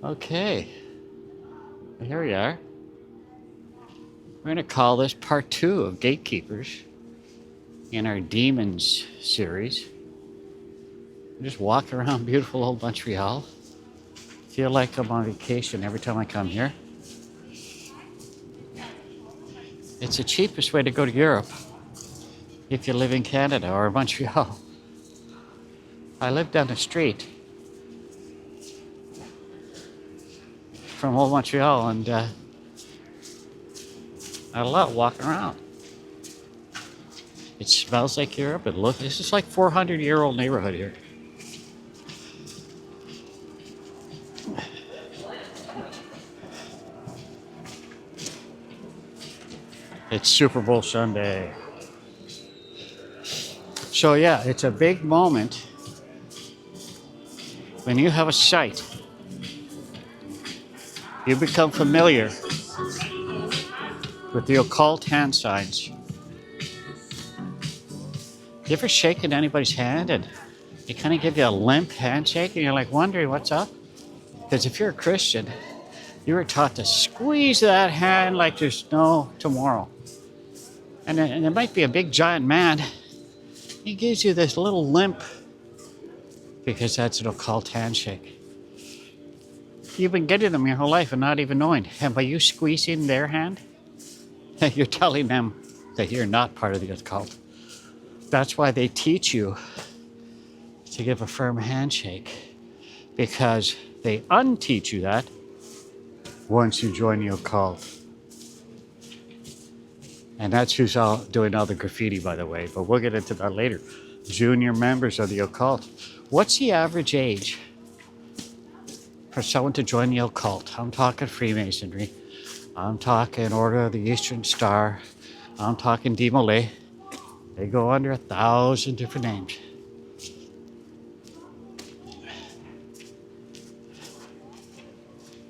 Okay, here we are. We're going to call this part 2 of Gatekeepers in our Demons series. I just walk around beautiful old Montreal. Feel like I'm on vacation every time I come here. It's the cheapest way to go to Europe if you live in Canada or Montreal. I live down the street from old Montreal, and I love walking around. It smells like Europe. This is like 400-year-old neighborhood here. It's Super Bowl Sunday. So yeah, it's a big moment when you have a sight. You become familiar with the occult hand signs. You ever shaken anybody's hand and they kind of give you a limp handshake and you're like wondering what's up? Because if you're a Christian, you were taught to squeeze that hand like there's no tomorrow. And it might be a big giant man. He gives you this little limp because that's an occult handshake. You've been getting them your whole life and not even knowing. And by you squeezing their hand, you're telling them that you're not part of the occult. That's why they teach you to give a firm handshake, because they unteach you that once you join the occult. And that's who's doing all the graffiti, by the way, but we'll get into that later. Junior members of the occult. What's the average age for someone to join the occult? I'm talking Freemasonry. I'm talking Order of the Eastern Star. I'm talking Demolay. They go under 1,000 different names.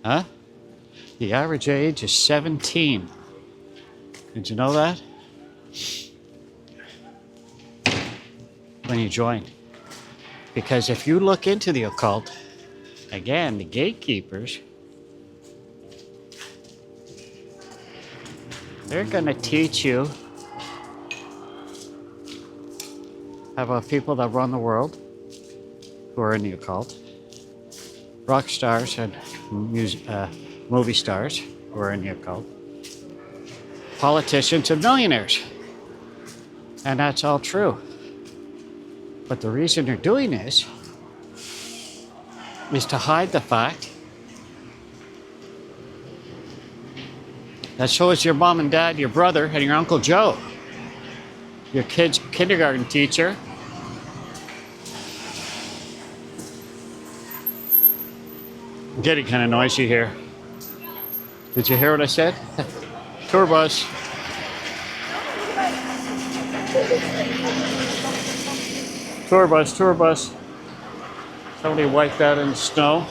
Huh? The average age is 17. Did you know that? When you join. Because if you look into the occult, again, the gatekeepers, they're going to teach you about people that run the world who are in the occult, rock stars and movie stars who are in the occult, politicians and millionaires. And that's all true. But the reason they're doing this is to hide the fact that so is your mom and dad, your brother, and your Uncle Joe, your kid's kindergarten teacher, I'm getting kind of noisy here. Did you hear what I said? Tour bus. Tour bus, tour bus. Somebody wiped that in the snow.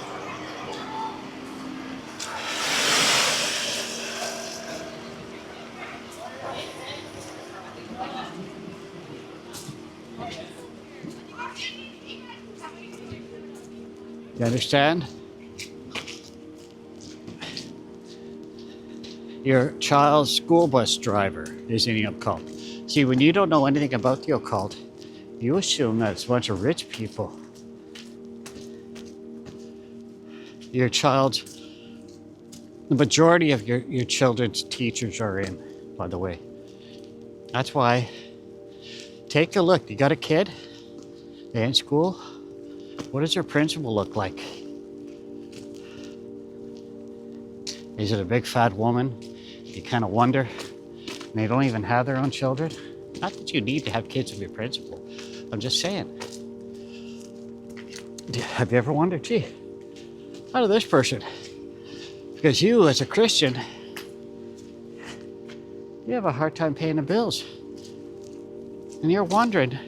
You understand? Your child's school bus driver is in the occult. See, when you don't know anything about the occult, you assume that it's a bunch of rich people. Your child's, the majority of your children's teachers are in, by the way. That's why, take a look. You got a kid? They in school? What does their principal look like? Is it a big fat woman? You kind of wonder. And they don't even have their own children. Not that you need to have kids with your principal. I'm just saying. Have you ever wondered, gee, how did this person? Because you, as a Christian, you have a hard time paying the bills. And you're wondering,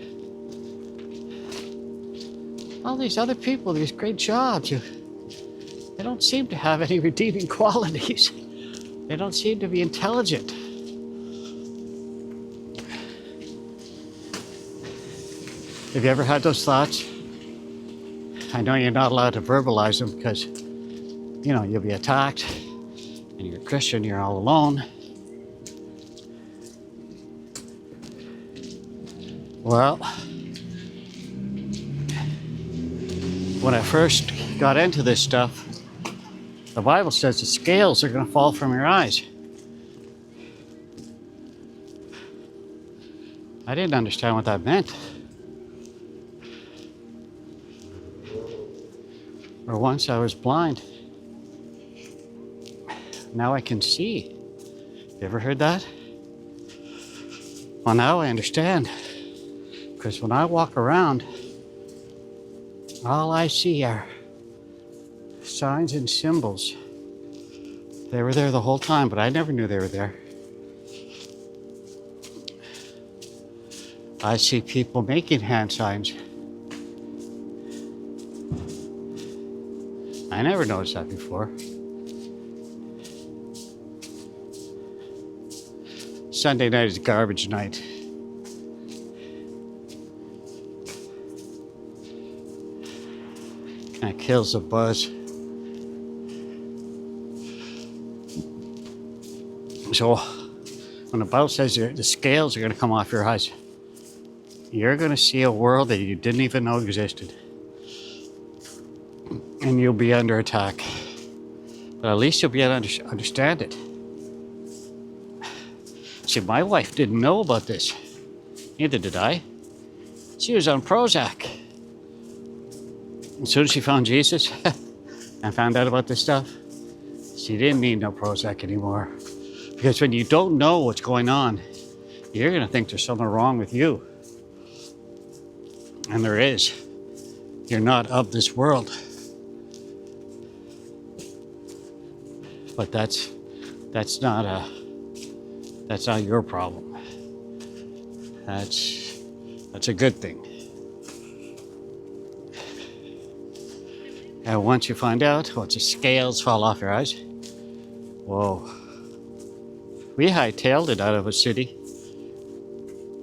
all these other people, these great jobs, they don't seem to have any redeeming qualities. They don't seem to be intelligent. Have you ever had those thoughts? I know you're not allowed to verbalize them because you'll be attacked, and you're a Christian, you're all alone. Well, when I first got into this stuff, the Bible says the scales are going to fall from your eyes. I didn't understand what that meant. Or once I was blind. Now I can see. You ever heard that? Well, now I understand. Because when I walk around, all I see are signs and symbols. They were there the whole time, but I never knew they were there. I see people making hand signs. I never noticed that before. Sunday night is garbage night. Kind of kills the buzz. So, when the Bible says the scales are going to come off your eyes, you're going to see a world that you didn't even know existed. And you'll be under attack. But at least you'll be able to understand it. See, my wife didn't know about this. Neither did I. She was on Prozac. As soon as she found Jesus and found out about this stuff, she didn't need no Prozac anymore. Because when you don't know what's going on, you're going to think there's something wrong with you. And there is. You're not of this world. But that's not your problem. That's a good thing. And once you find out, once the scales fall off your eyes, whoa. We hightailed it out of a city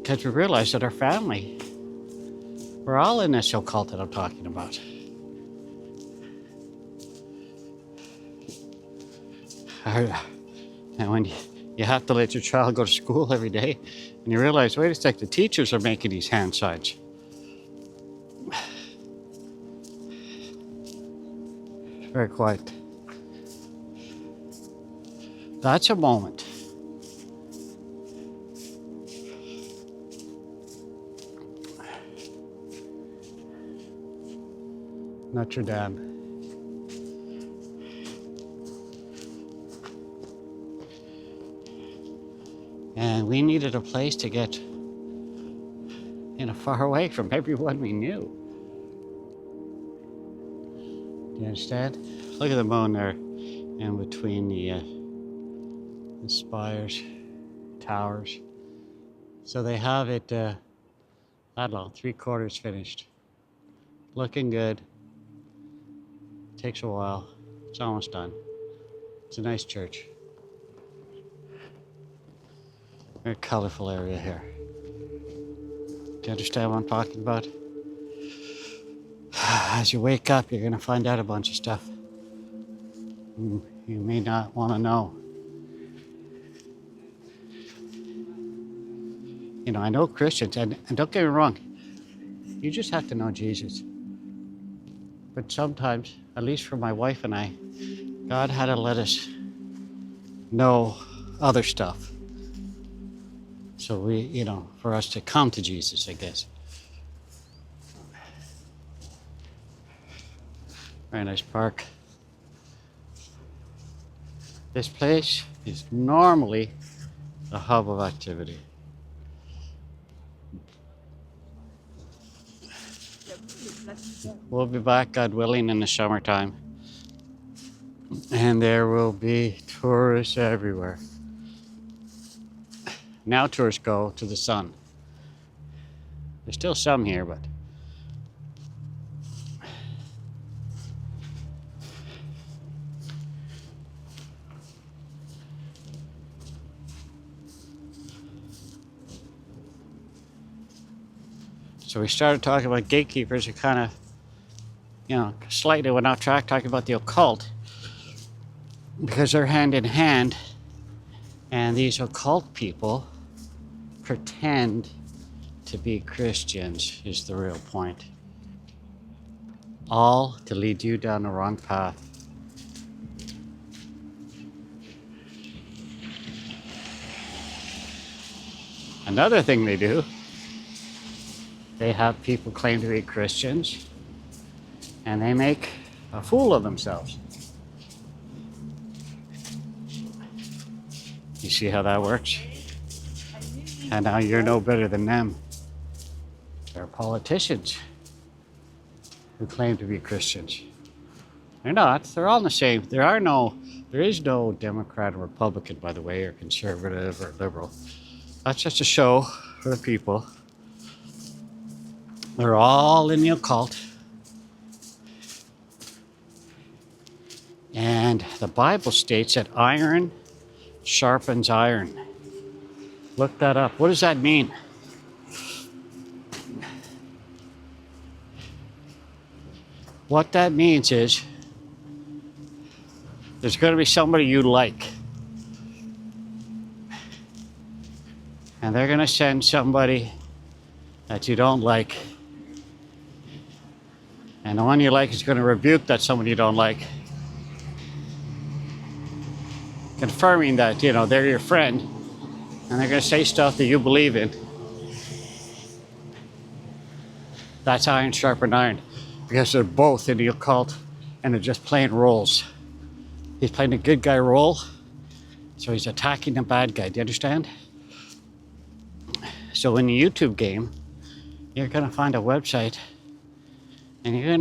because we realized that our family, we're all in this occult that I'm talking about. And when you have to let your child go to school every day, and you realize, wait a sec, the teachers are making these hand signs. Very quiet. That's a moment. Notre Dame. And we needed a place to get, far away from everyone we knew. Do you understand? Look at the moon there in between the spires, towers. So they have it, I don't know, 3/4 finished. Looking good. Takes a while. It's almost done. It's a nice church. Very colorful area here. Do you understand what I'm talking about? As you wake up, you're going to find out a bunch of stuff you may not want to know. I know Christians, and don't get me wrong, you just have to know Jesus. But sometimes, at least for my wife and I, God had to let us know other stuff. So we, for us to come to Jesus, I guess. Very nice park. This place is normally a hub of activity. We'll be back, God willing, in the summertime. And there will be tourists everywhere. Now tourists go to the sun. There's still some here, but so we started talking about gatekeepers. We kind of, slightly went off track talking about the occult. because they're hand in hand, and these occult people pretend to be Christians is the real point. All to lead you down the wrong path. Another thing they do, they have people claim to be Christians, and they make a fool of themselves. You see how that works? And now you're no better than them. They're politicians who claim to be Christians. They're not. They're all the same. There is no Democrat or Republican, by the way, or conservative or liberal. That's just a show for the people. They're all in the occult. And the Bible states that iron sharpens iron. Look that up. What does that mean? What that means is there's going to be somebody you like. And they're going to send somebody that you don't like. And the one you like is going to rebuke that someone you don't like. Confirming that, they're your friend. And they're going to say stuff that you believe in. That's iron sharpened iron. Because they're both in the occult and they're just playing roles. He's playing a good guy role, so he's attacking the bad guy. Do you understand? So in the YouTube game, you're going to find a website and you're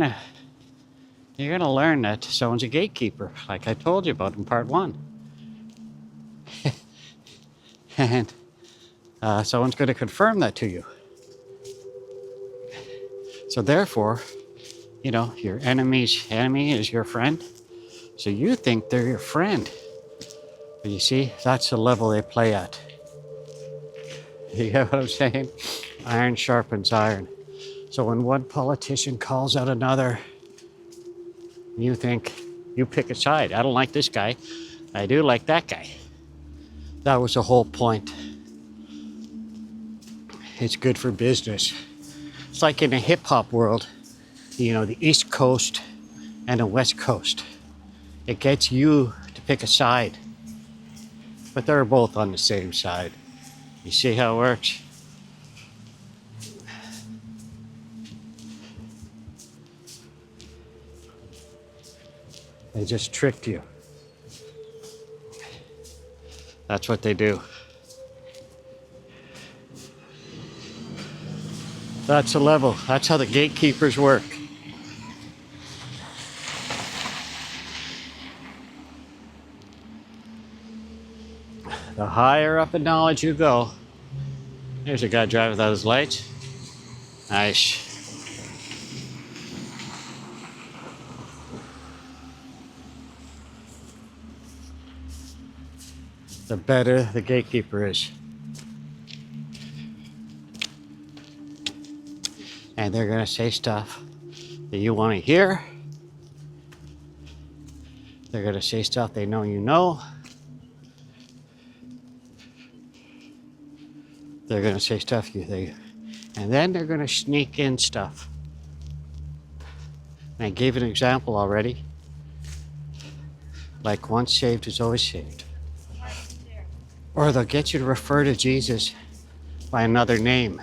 going to learn that someone's a gatekeeper, like I told you about in part 1. And someone's going to confirm that to you. So therefore, your enemy's enemy is your friend. So you think they're your friend. But you see, that's the level they play at. You get what I'm saying? Iron sharpens iron. So when one politician calls out another, you think, you pick a side. I don't like this guy. I do like that guy. That was the whole point. It's good for business. It's like in the hip hop world, the East Coast and the West Coast. It gets you to pick a side. But they're both on the same side. You see how it works? They just tricked you. That's what they do. That's the level. That's how the gatekeepers work. The higher up in knowledge you go. There's a guy driving without his lights. Nice. The better the gatekeeper is. And they're going to say stuff that you want to hear. They're going to say stuff they know you know. They're going to say stuff you think. And then they're going to sneak in stuff. And I gave an example already. Like once saved is always saved. Or they'll get you to refer to Jesus by another name.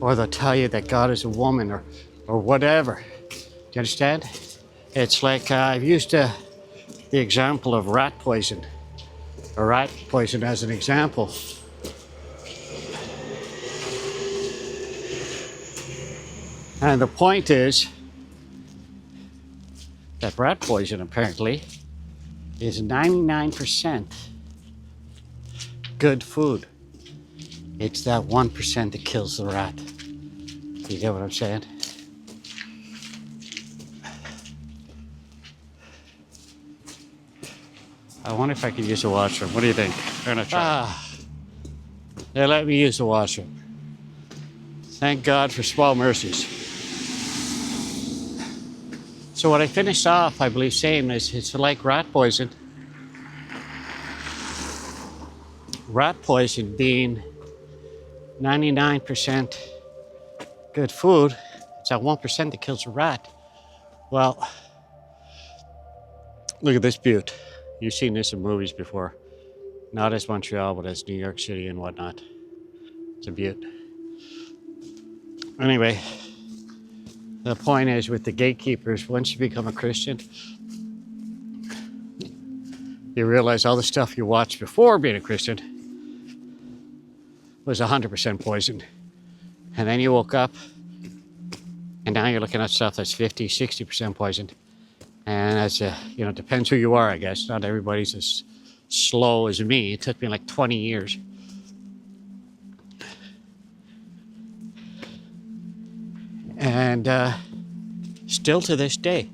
Or they'll tell you that God is a woman or whatever. Do you understand? It's like I've used the example of rat poison. Or rat poison as an example. And the point is that rat poison apparently is 99% good food. It's that 1% that kills the rat. You get what I'm saying? I wonder if I could use the washroom. What do you think? We're gonna try. They let me use the washroom. Thank God for small mercies. So what I finished off, I believe, saying is it's like rat poison. Rat poison being 99% good food. It's that 1% that kills a rat. Well, look at this butte. You've seen this in movies before. Not as Montreal, but as New York City and whatnot. It's a butte. Anyway, the point is with the gatekeepers, once you become a Christian, you realize all the stuff you watched before being a Christian was 100% poison. And then you woke up, and now you're looking at stuff that's 50, 60% poison. And that's, depends who you are, I guess. Not everybody's as slow as me. It took me like 20 years. And still to this day,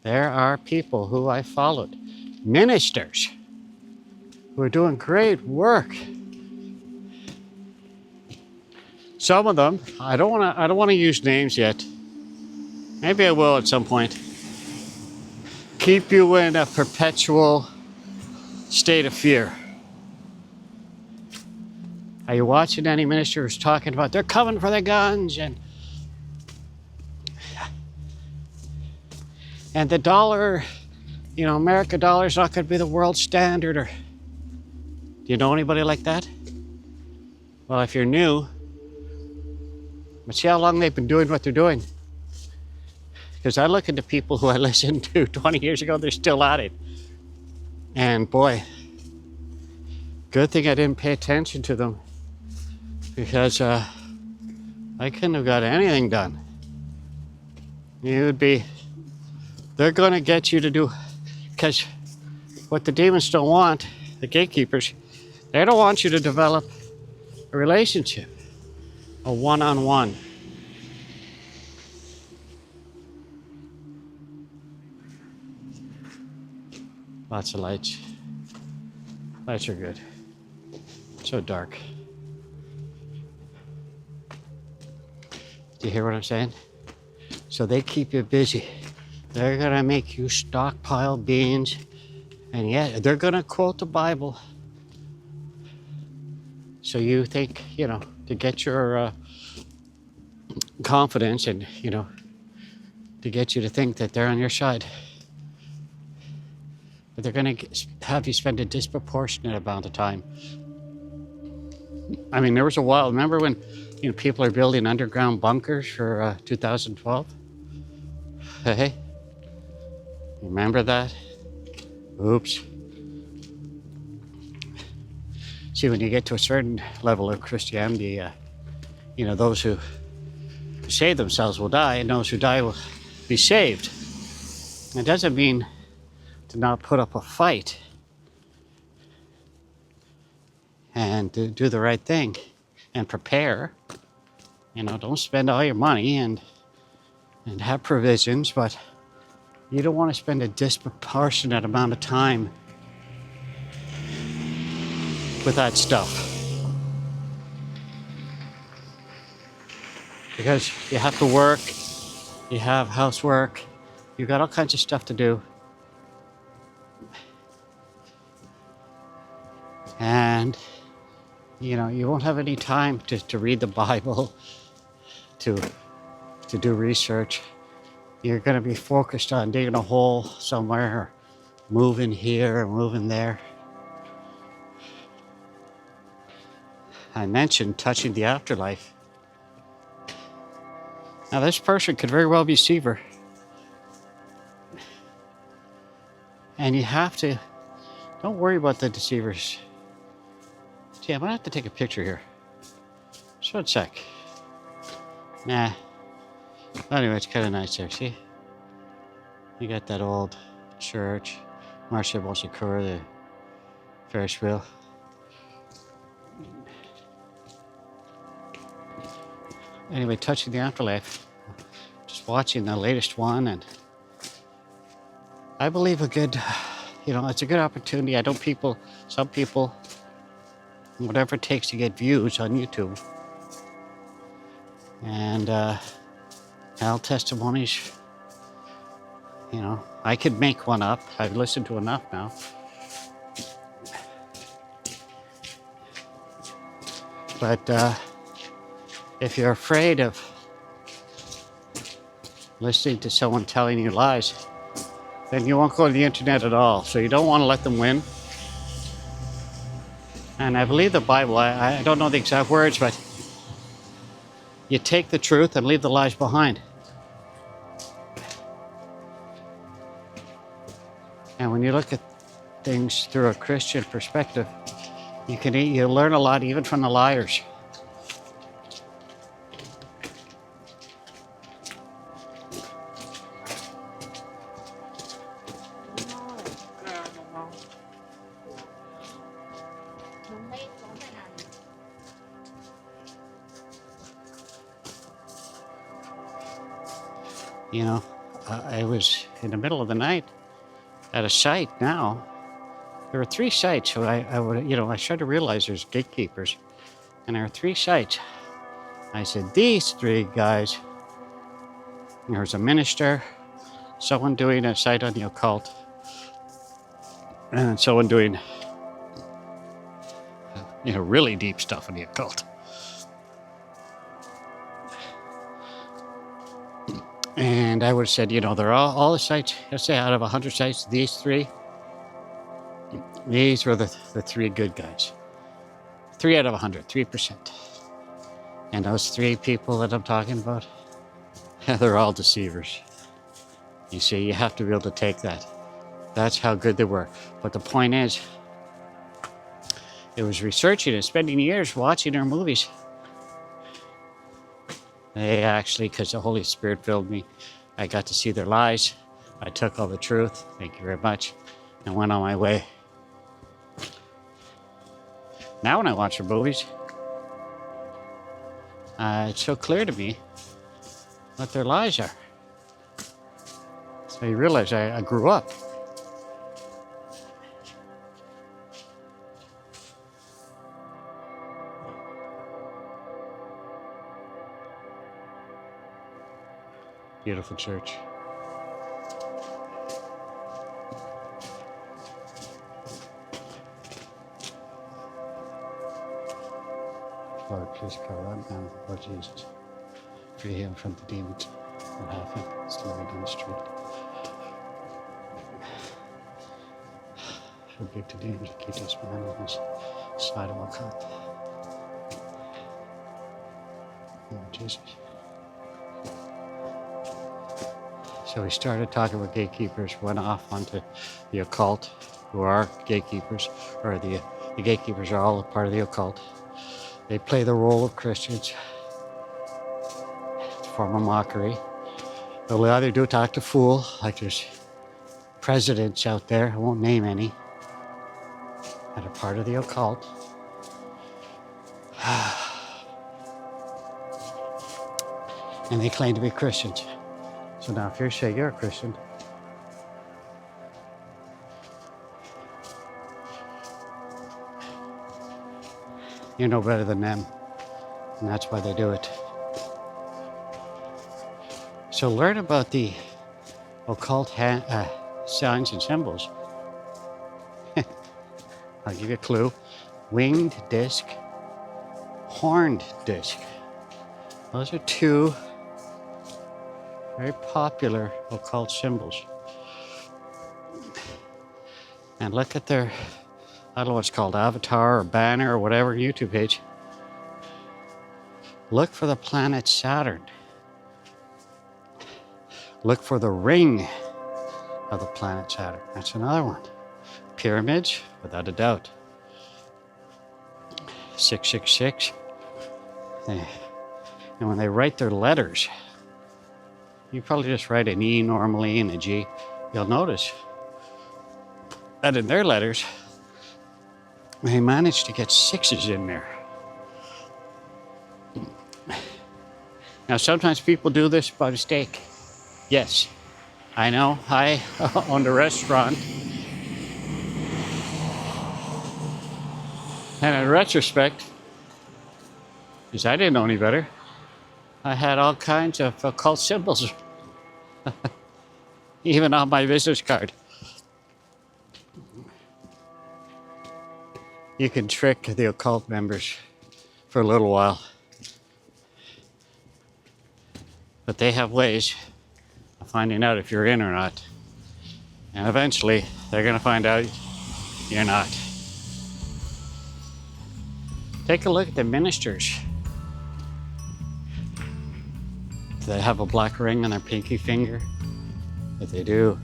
there are people who I followed, ministers, who are doing great work. Some of them, I don't want to use names yet. Maybe I will at some point. Keep you in a perpetual state of fear. Are you watching any minister who's talking about they're coming for the guns and the dollar, America dollar is not going to be the world standard? Or do you know anybody like that? Well, if you're new, but see how long they've been doing what they're doing. Because I look into people who I listened to 20 years ago, they're still at it. And boy, good thing I didn't pay attention to them, because I couldn't have got anything done. They're going to get you to do, because what the demons don't want, the gatekeepers, they don't want you to develop a relationship, a one-on-one. Lots of lights. Lights are good. So dark. Do you hear what I'm saying? So they keep you busy. They're going to make you stockpile beans. And yet they're going to quote the Bible. So you think, to get your confidence and, to get you to think that they're on your side. But they're going to have you spend a disproportionate amount of time. I mean, there was a while, remember when people are building underground bunkers for 2012? Hey, remember that? Oops. See, when you get to a certain level of Christianity, those who save themselves will die, and those who die will be saved. It doesn't mean to not put up a fight and to do the right thing and prepare. Don't spend all your money and have provisions, but you don't want to spend a disproportionate amount of time with that stuff. Because you have to work, you have housework, you've got all kinds of stuff to do. And, you won't have any time to read the Bible, to do research. You're going to be focused on digging a hole somewhere, or moving here or moving there. I mentioned touching the afterlife. Now, this person could very well be a deceiver. And you have to, don't worry about the deceivers. See, I'm going to have to take a picture here. Just one sec. Nah. Anyway, it's kind of nice there, see? You got that old church, Marche Bonsecours, the Ferris wheel. Anyway, touching the afterlife. Just watching the latest one, and I believe it's a good opportunity. Some people, whatever it takes to get views on YouTube. And tell testimonies You know, I could make one up. I've listened to enough now. But if you're afraid of listening to someone telling you lies, then you won't go to the internet at all. So you don't want to let them win. And I believe the Bible, I don't know the exact words, but you take the truth and leave the lies behind. And when you look at things through a Christian perspective, you learn a lot even from the liars. You know, I was in the middle of the night at a site now. There were 3 sites. So I started to realize there's gatekeepers. And there are 3 sites. I said, these 3 guys, there was a minister, someone doing a site on the occult, and someone doing, really deep stuff on the occult. And I would have said, they're all the sites, let's say out of 100 sites, these 3, these were the 3 good guys. 3 out of 100, 3%. And those 3 people that I'm talking about, they're all deceivers. You see, you have to be able to take that. That's how good they were. But the point is, it was researching and spending years watching their movies. They actually, because the Holy Spirit filled me, I got to see their lies. I took all the truth, thank you very much, and went on my way. Now when I watch their movies, it's so clear to me what their lies are. So you realize I grew up. Beautiful church. Lord, please cover right now, Lord Jesus. Free him from the demons that have him living on the street. Rebuke the demons to keep this man on his side of Occult. Lord Jesus. So we started talking with gatekeepers, went off onto the occult, who are gatekeepers, or the gatekeepers are all a part of the occult. They play the role of Christians. It's a form of mockery. They'll either do talk to fool, like there's presidents out there, I won't name any, that are part of the occult. And they claim to be Christians. So now if you say you're a Christian, you're no better than them. And that's why they do it. So learn about the occult signs and symbols. I'll give you a clue. Winged disc, horned disc. Those are 2 very popular occult symbols. And look at their, I don't know what's called, avatar or banner or whatever, YouTube page. Look for the planet Saturn. Look for the ring of the planet Saturn. That's another one. Pyramids, without a doubt. 666. And when they write their letters, you probably just write an E normally and a G. You'll notice that in their letters, they managed to get 6s in there. Now, sometimes people do this by mistake. Yes, I know. I owned a restaurant. And in retrospect, because I didn't know any better, I had all kinds of occult symbols. even on my business card. You can trick the occult members for a little while. But they have ways of finding out if you're in or not. And eventually, they're going to find out you're not. Take a look at the ministers. Do they have a black ring on their pinky finger? If they do,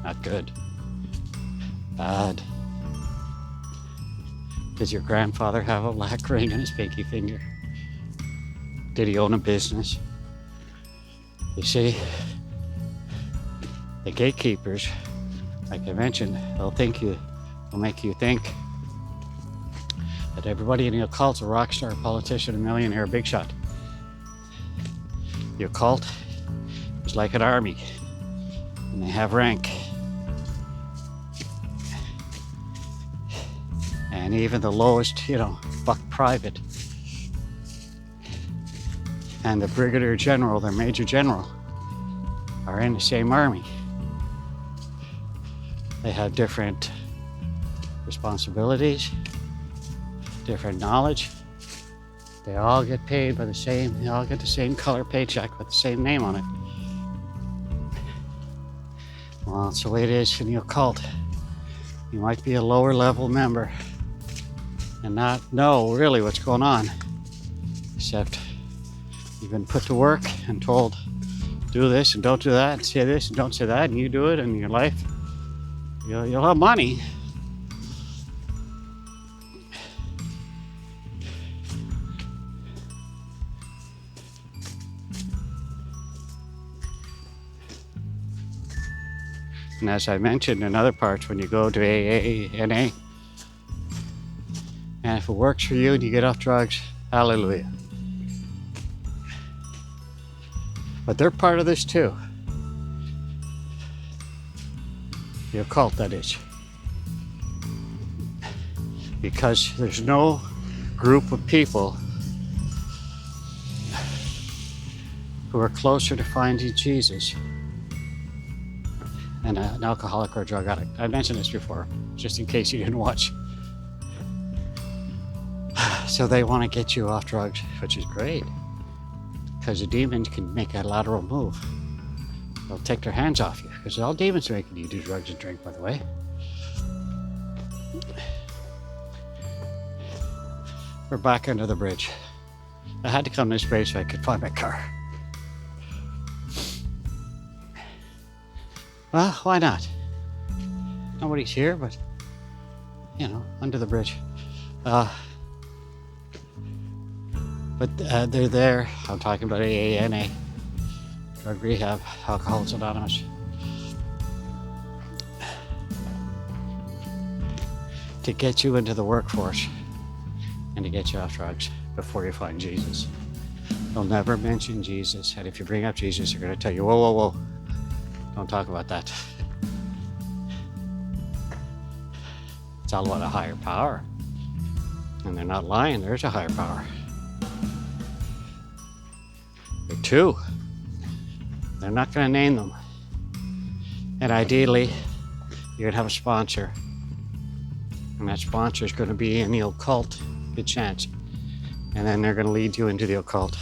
not good. Bad. Does your grandfather have a black ring on his pinky finger? Did he own a business? You see, the gatekeepers, like I mentioned, they'll make you think that everybody in the occult's a rock star, politician, a millionaire, a big shot. The occult is like an army, and they have rank. And even the lowest, buck private and the brigadier general, their major general, are in the same army. They have different responsibilities, different knowledge. They all get paid by they all get the same color paycheck with the same name on it. Well, that's the way it is in the occult. You might be a lower level member and not know really what's going on, except you've been put to work and told, do this and don't do that, and say this and don't say that, and you do it, and in your life, you'll have money. And as I mentioned in other parts, when you go to AA, NA, and if it works for you and you get off drugs, hallelujah. But they're part of this too. The occult, that is. Because there's no group of people who are closer to finding Jesus than an alcoholic or a drug addict. I mentioned this before, just in case you didn't watch. So they want to get you off drugs, which is great, because the demons can make a lateral move. They'll take their hands off you, because all demons are making you do drugs and drink, by the way. We're back under the bridge. I had to come this way so I could find my car. Well, why not? Nobody's here, but, under the bridge. But they're there. I'm talking about AA, drug rehab, Alcoholics Anonymous. To get you into the workforce and to get you off drugs before you find Jesus. They'll never mention Jesus, and if you bring up Jesus, they're going to tell you, whoa, whoa, whoa. Don't talk about that. It's all about a higher power. And they're not lying, there's a higher power. There are two. They're not going to name them. And ideally, you're going to have a sponsor. And that sponsor is going to be in the occult, good chance. And then they're going to lead you into the occult.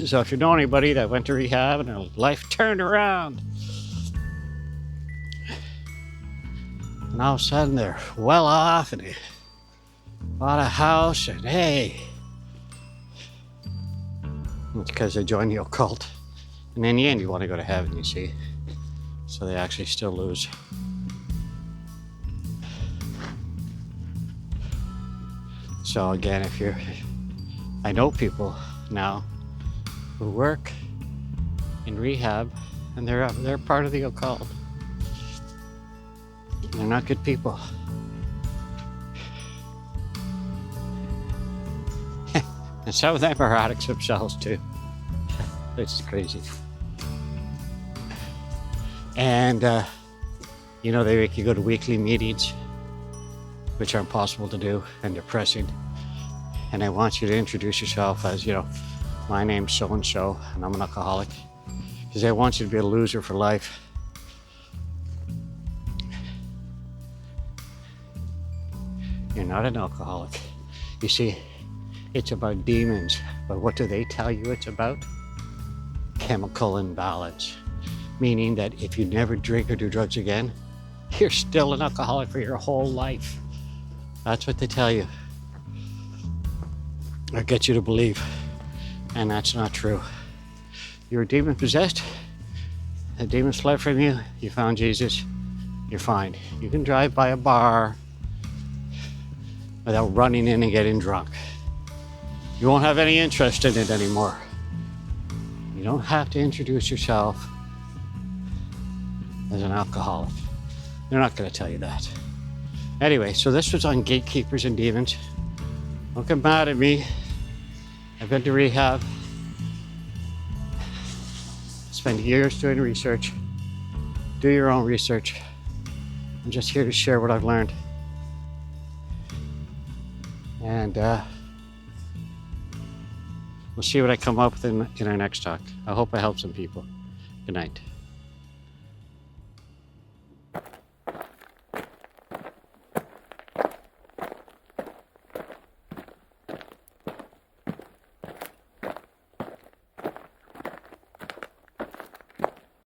So if you know anybody that went to rehab and their life turned around, and all of a sudden they're well off and they bought a house, and hey, it's because they joined the occult. And in the end, you want to go to heaven, you see. So they actually still lose. So again, I know people now who work in rehab, and they're part of the occult. They're not good people. And some of them are addicts themselves too. It's crazy. And they make you go to weekly meetings, which are impossible to do and depressing. And they want you to introduce yourself as, my name's so-and-so, and I'm an alcoholic, because they want you to be a loser for life. You're not an alcoholic. You see, it's about demons, but what do they tell you it's about? Chemical imbalance, meaning that if you never drink or do drugs again, you're still an alcoholic for your whole life. That's what they tell you, or get you to believe, and that's not true. You're demon possessed, the demons fled from you, you found Jesus, you're fine. You can drive by a bar without running in and getting drunk. You won't have any interest in it anymore. You don't have to introduce yourself as an alcoholic. They're not going to tell you that. Anyway, so this was on Gatekeepers and Demons. Don't get mad at me. I've been to rehab. Spent years doing research. Do your own research. I'm just here to share what I've learned. And we'll see what I come up with in our next talk. I hope I help some people. Good night.